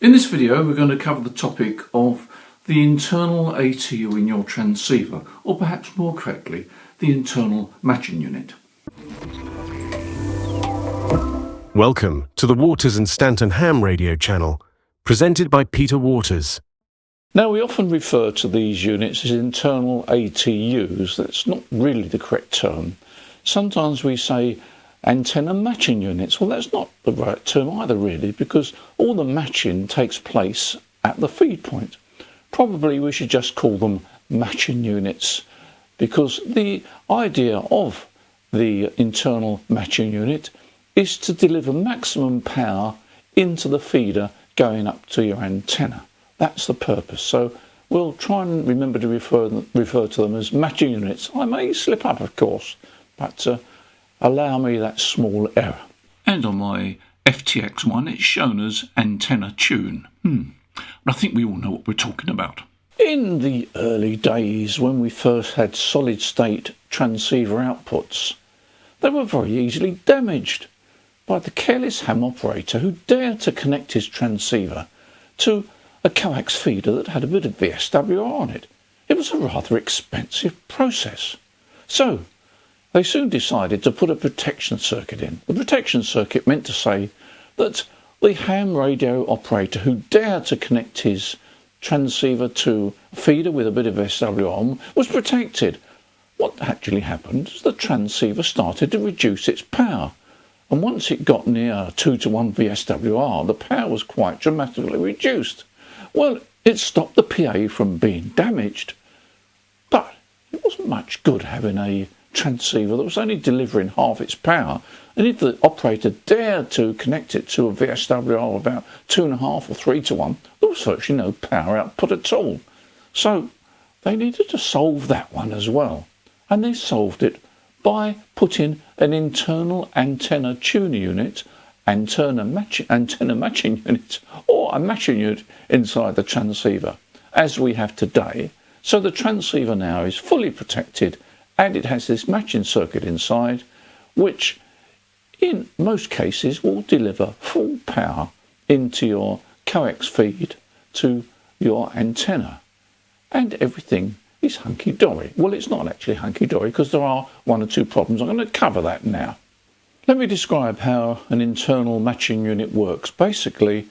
In this video we're going to cover the topic of the internal ATU in your transceiver, or perhaps more correctly, the internal matching unit. Welcome to the Waters and Stanton Ham radio channel, presented by Peter Waters. Now, we often refer to these units as internal ATUs. That's not really the correct term. Sometimes we say antenna matching units. Well, that's not the right term either, really, because all the matching takes place at the feed point. Probably we should just call them matching units, because the idea of the internal matching unit is to deliver maximum power into the feeder going up to your antenna. That's the purpose. So we'll try and remember to refer to them as matching units. I may slip up, of course, but allow me that small error. And on my FTX one, it's shown as antenna tune. But I think we all know what we're talking about. In the early days, when we first had solid-state transceiver outputs, they were very easily damaged by the careless ham operator who dared to connect his transceiver to a coax feeder that had a bit of VSWR on it. It was a rather expensive process. So they soon decided to put a protection circuit in. The protection circuit meant to say that the ham radio operator who dared to connect his transceiver to a feeder with a bit of VSWR on was protected. What actually happened is the transceiver started to reduce its power. And once it got near 2:1 VSWR, the power was quite dramatically reduced. Well, it stopped the PA from being damaged, but it wasn't much good having a transceiver that was only delivering half its power, and if the operator dared to connect it to a VSWR about 2.5 or 3:1, there was virtually no power output at all. So they needed to solve that one as well, and they solved it by putting an internal antenna tuner unit, antenna matching unit, or a matching unit inside the transceiver, as we have today. So the transceiver now is fully protected, and it has this matching circuit inside, which in most cases will deliver full power into your coax feed to your antenna, and everything is hunky-dory. Well, it's not actually hunky-dory, because there are one or two problems. I'm going to cover that now. Let me describe how an internal matching unit works. Basically,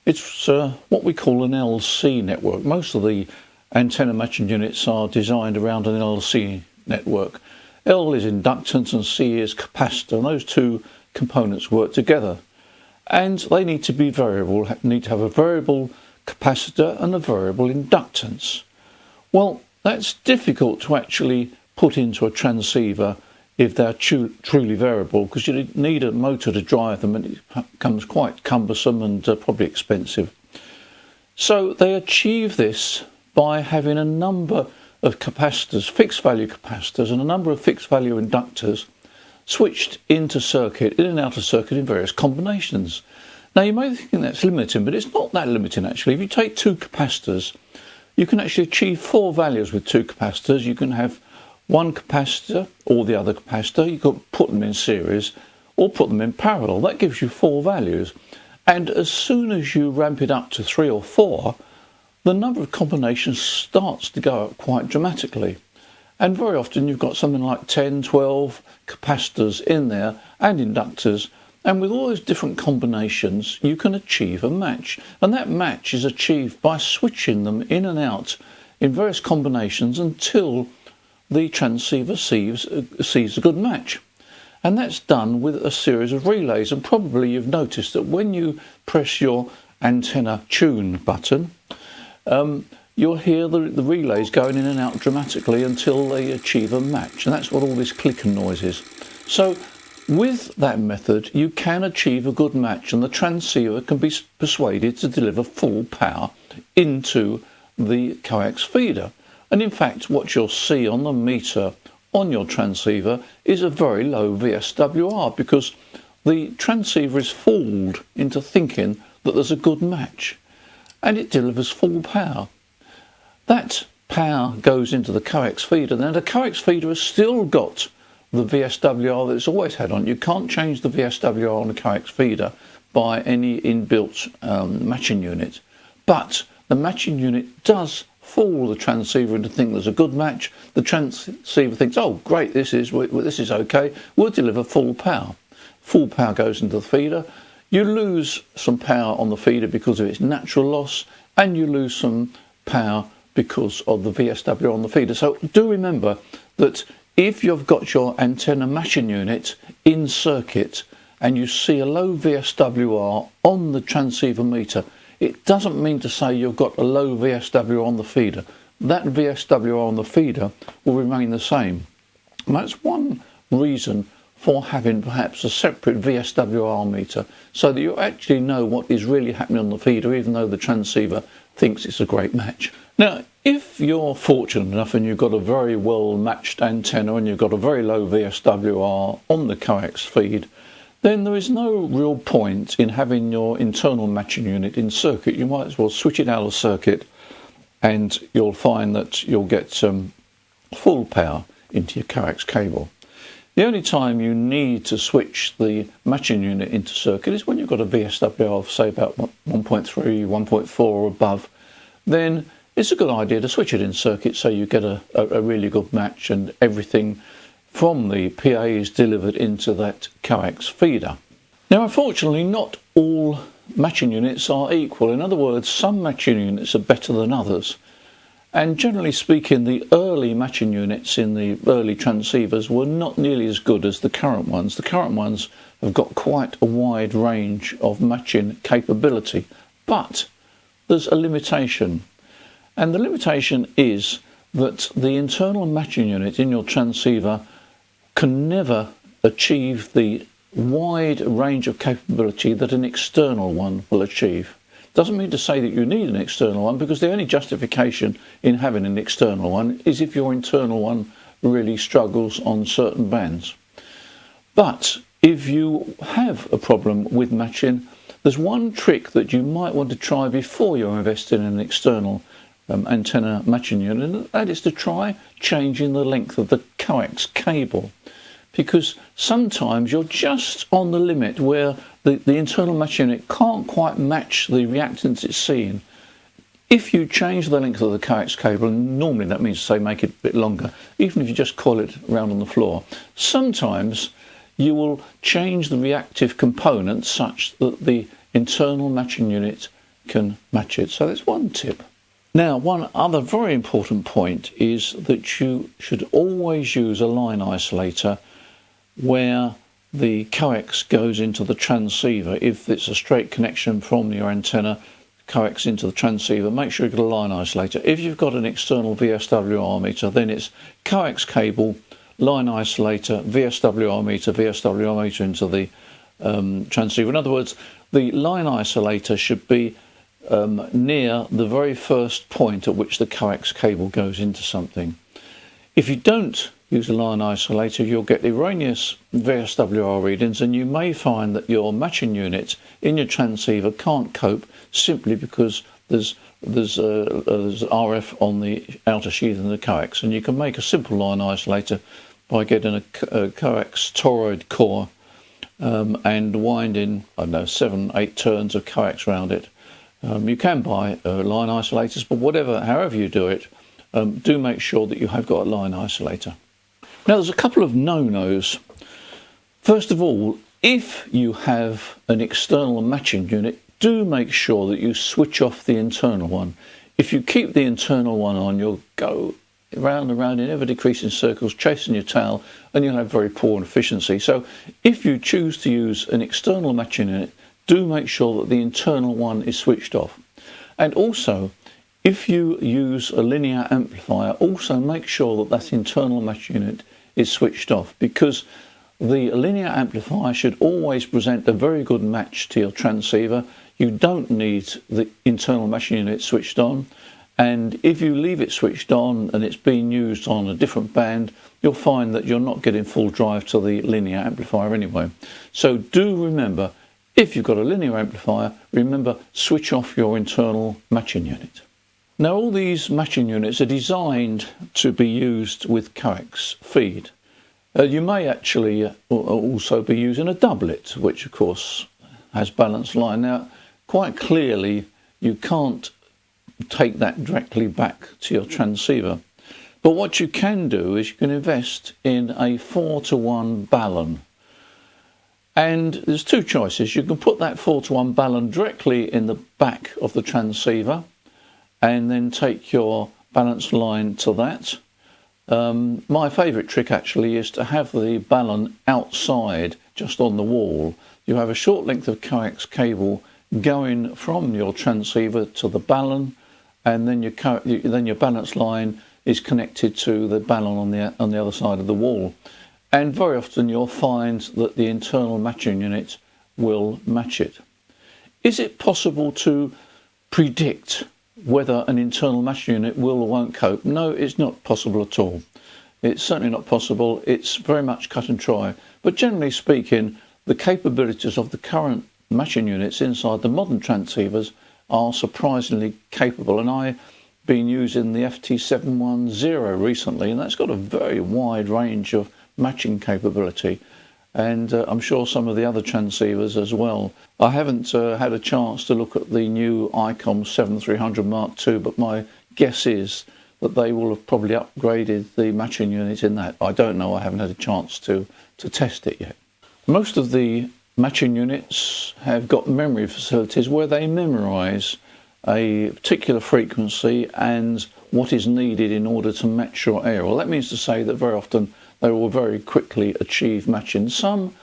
it's what we call an LC network. Most of the antenna matching units are designed around an LC network. L is inductance and C is capacitor, and those two components work together. And they need to be variable, need to have a variable capacitor and a variable inductance. Well, that's difficult to actually put into a transceiver if they're truly variable, because you need a motor to drive them, and it becomes quite cumbersome and probably expensive. So they achieve this by having a number of capacitors, fixed value capacitors, and a number of fixed value inductors switched into circuit, in and out of circuit in various combinations. Now you may think that's limiting, but it's not that limiting actually. If you take two capacitors, you can actually achieve 4 values with two capacitors. You can have one capacitor or the other capacitor. You could put them in series or put them in parallel. That gives you 4 values. And as soon as you ramp it up to 3 or 4, the number of combinations starts to go up quite dramatically. And very often you've got something like 10, 12 capacitors in there and inductors. And with all those different combinations, you can achieve a match. And that match is achieved by switching them in and out in various combinations until the transceiver sees a good match. And that's done with a series of relays. And probably you've noticed that when you press your antenna tune button, you'll hear the relays going in and out dramatically until they achieve a match. And that's what all this clicking noise is. So with that method, you can achieve a good match, and the transceiver can be persuaded to deliver full power into the coax feeder. And in fact, what you'll see on the meter on your transceiver is a very low VSWR, because the transceiver is fooled into thinking that there's a good match, and it delivers full power. That power goes into the coax feeder. Now the coax feeder has still got the VSWR that it's always had on. You can't change the VSWR on the coax feeder, by any inbuilt matching unit, but the matching unit does fool the transceiver into thinking there's a good match. The transceiver thinks, oh great, this is okay, we'll deliver full power. Full power goes into the feeder. You lose some power on the feeder because of its natural loss, and you lose some power because of the VSWR on the feeder. So do remember that if you've got your antenna matching unit in circuit and you see a low VSWR on the transceiver meter, it doesn't mean to say you've got a low VSWR on the feeder. That VSWR on the feeder will remain the same. And that's one reason for having perhaps a separate VSWR meter, so that you actually know what is really happening on the feeder, even though the transceiver thinks it's a great match. Now, if you're fortunate enough and you've got a very well matched antenna and you've got a very low VSWR on the coax feed, then there is no real point in having your internal matching unit in circuit. You might as well switch it out of circuit, and you'll find that you'll get full power into your coax cable. The only time you need to switch the matching unit into circuit is when you've got a VSWR of say about 1.3, 1.4 or above. Then it's a good idea to switch it in circuit so you get a really good match and everything from the PA is delivered into that coax feeder. Now, unfortunately, not all matching units are equal. In other words, some matching units are better than others. And generally speaking, the early matching units in the early transceivers were not nearly as good as the current ones. The current ones have got quite a wide range of matching capability, but there's a limitation. And the limitation is that the internal matching unit in your transceiver can never achieve the wide range of capability that an external one will achieve. Doesn't mean to say that you need an external one, because the only justification in having an external one is if your internal one really struggles on certain bands. But if you have a problem with matching, there's one trick that you might want to try before you're investing in an external antenna matching unit, and that is to try changing the length of the coax cable. Because sometimes you're just on the limit where the internal matching unit can't quite match the reactance it's seeing. If you change the length of the coax cable, and normally that means, say, make it a bit longer, even if you just coil it around on the floor, sometimes you will change the reactive component such that the internal matching unit can match it. So that's one tip. Now, one other very important point is that you should always use a line isolator where the coax goes into the transceiver. If it's a straight connection from your antenna coax into the transceiver, make sure you've got a line isolator. If you've got an external VSWR meter, then it's coax cable, line isolator, VSWR meter into the transceiver. In other words, the line isolator should be near the very first point at which the coax cable goes into something. If you don't use a line isolator, you'll get erroneous VSWR readings, and you may find that your matching unit in your transceiver can't cope simply because there's RF on the outer sheath in the coax. And you can make a simple line isolator by getting a coax toroid core and winding, I don't know, 7-8 turns of coax around it. You can buy line isolators, but however you do it, do make sure that you have got a line isolator. Now, there's a couple of no-nos. First of all, if you have an external matching unit, do make sure that you switch off the internal one. If you keep the internal one on, you'll go round and round in ever decreasing circles, chasing your tail, and you'll have very poor efficiency. So if you choose to use an external matching unit, do make sure that the internal one is switched off. And also, if you use a linear amplifier, also make sure that internal match unit is switched off, because the linear amplifier should always present a very good match to your transceiver. You don't need the internal matching unit switched on, and if you leave it switched on and it's being used on a different band, you'll find that you're not getting full drive to the linear amplifier anyway. So do remember, if you've got a linear amplifier, remember, switch off your internal matching unit. Now, all these matching units are designed to be used with coax feed. You may actually also be using a doublet, which of course has balanced line. Now, quite clearly, you can't take that directly back to your transceiver. But what you can do is you can invest in a 4-to-1 balun. And there's two choices. You can put that 4-to-1 balun directly in the back of the transceiver and then take your balance line to that. My favourite trick actually is to have the balun outside, just on the wall. You have a short length of coax cable going from your transceiver to the balun, and then your balance line is connected to the balun on the other side of the wall. And very often you'll find that the internal matching unit will match it. Is it possible to predict whether an internal matching unit will or won't cope? No, it's not possible at all. It's certainly not possible. It's very much cut and try. But generally speaking, the capabilities of the current matching units inside the modern transceivers are surprisingly capable. And I've been using the FT710 recently, and that's got a very wide range of matching capability. And I'm sure some of the other transceivers as well. I haven't had a chance to look at the new ICOM 7300 Mark II, but my guess is that they will have probably upgraded the matching unit in that. I don't know, I haven't had a chance to test it yet. Most of the matching units have got memory facilities where they memorise a particular frequency and what is needed in order to match your error. Well, that means to say that very often they will very quickly achieve matching. Some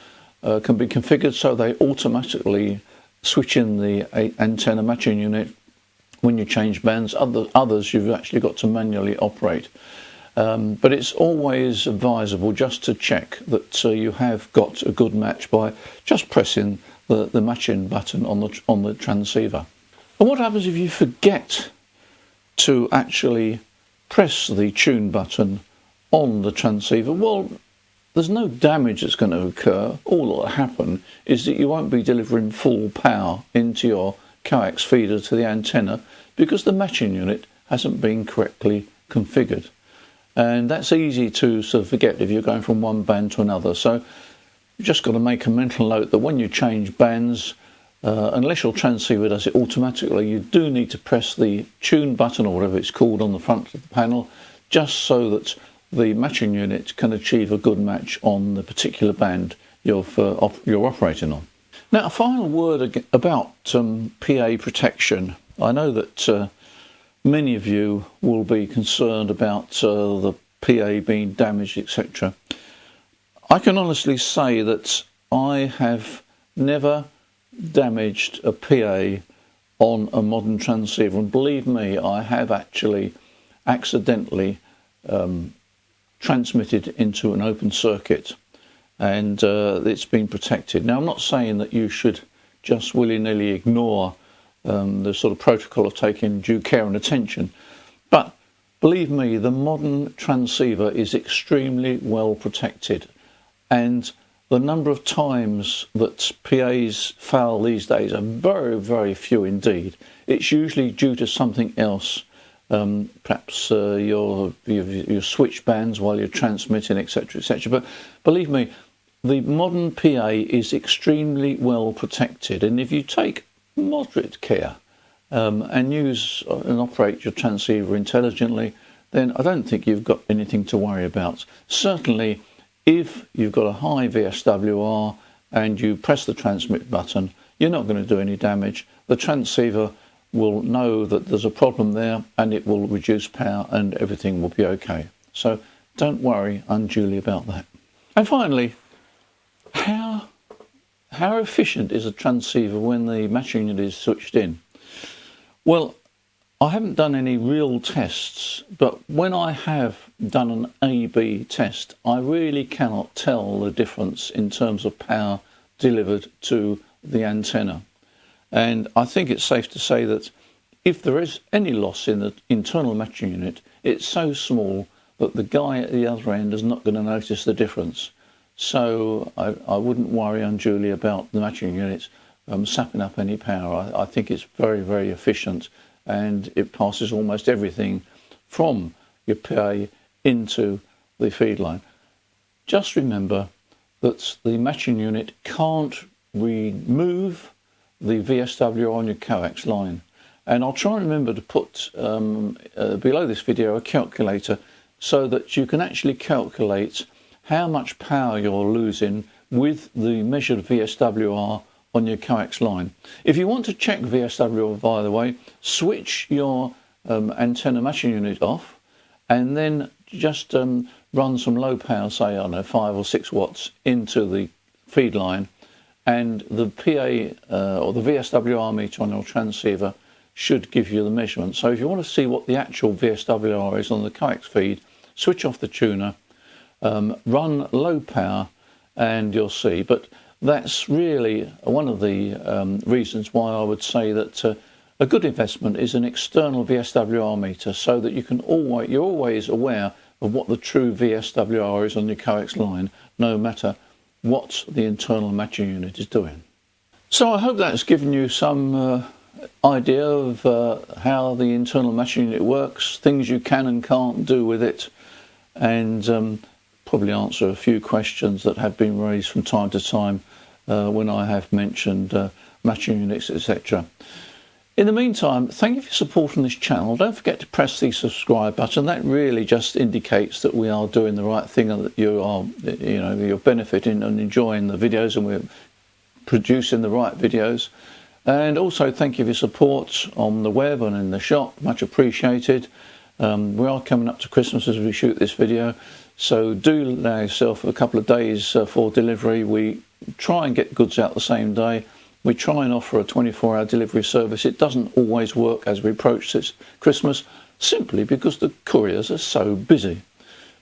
can be configured so they automatically switch in the antenna matching unit when you change bands. Others you've actually got to manually operate. But it's always advisable just to check that you have got a good match by just pressing the matching button on the transceiver. And what happens if you forget to actually press the tune button on the transceiver? Well, there's no damage that's going to occur. All that will happen is that you won't be delivering full power into your coax feeder to the antenna because the matching unit hasn't been correctly configured. And that's easy to sort of forget if you're going from one band to another. So you've just got to make a mental note that when you change bands, unless your transceiver does it automatically, you do need to press the tune button or whatever it's called on the front of the panel, just so that the matching unit can achieve a good match on the particular band you're operating on. Now, a final word about PA protection. I know that many of you will be concerned about the PA being damaged, etc. I can honestly say that I have never damaged a PA on a modern transceiver, and believe me, I have actually accidentally transmitted into an open circuit, and it's been protected. Now, I'm not saying that you should just willy-nilly ignore the sort of protocol of taking due care and attention, but believe me, the modern transceiver is extremely well protected, and the number of times that PAs fail these days are very, very few indeed. It's usually due to something else. Perhaps your switch bands while you're transmitting, etc., etc. But believe me, the modern PA is extremely well protected, and if you take moderate care and use and operate your transceiver intelligently, then I don't think you've got anything to worry about. Certainly, if you've got a high VSWR and you press the transmit button, you're not going to do any damage. The transceiver will know that there's a problem there and it will reduce power and everything will be okay. So don't worry unduly about that. And finally, how efficient is a transceiver when the matching unit is switched in? Well, I haven't done any real tests, but when I have done an A/B test, I really cannot tell the difference in terms of power delivered to the antenna. And I think it's safe to say that if there is any loss in the internal matching unit, it's so small that the guy at the other end is not going to notice the difference. So I wouldn't worry unduly about the matching unit sapping up any power. I think it's very, very efficient, and it passes almost everything from your PA into the feed line. Just remember that the matching unit can't remove the VSWR on your coax line. And I'll try and remember to put below this video a calculator so that you can actually calculate how much power you're losing with the measured VSWR on your coax line. If you want to check VSWR, by the way, switch your antenna matching unit off and then just run some low power, say, I don't know, 5 or 6 watts into the feed line, and the PA or the VSWR meter on your transceiver should give you the measurement. So if you want to see what the actual VSWR is on the coax feed, switch off the tuner, run low power, and you'll see. But that's really one of the reasons why I would say that a good investment is an external VSWR meter, so that you're always aware of what the true VSWR is on your coax line, no matter what the internal matching unit is doing. So I hope that's given you some idea of how the internal matching unit works, things you can and can't do with it, and probably answer a few questions that have been raised from time to time when I have mentioned matching units, etc. In the meantime, thank you for supporting this channel. Don't forget to press the subscribe button. That really just indicates that we are doing the right thing and that you're benefiting and enjoying the videos, and we're producing the right videos. And also thank you for your support on the web and in the shop. Much appreciated. We are coming up to Christmas as we shoot this video, so do allow yourself a couple of days for delivery. We try and get goods out the same day. We try and offer a 24-hour delivery service. It doesn't always work as we approach this Christmas, simply because the couriers are so busy.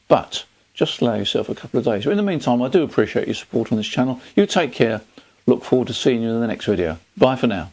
But just allow yourself a couple of days. But in the meantime, I do appreciate your support on this channel. You take care. Look forward to seeing you in the next video. Bye for now.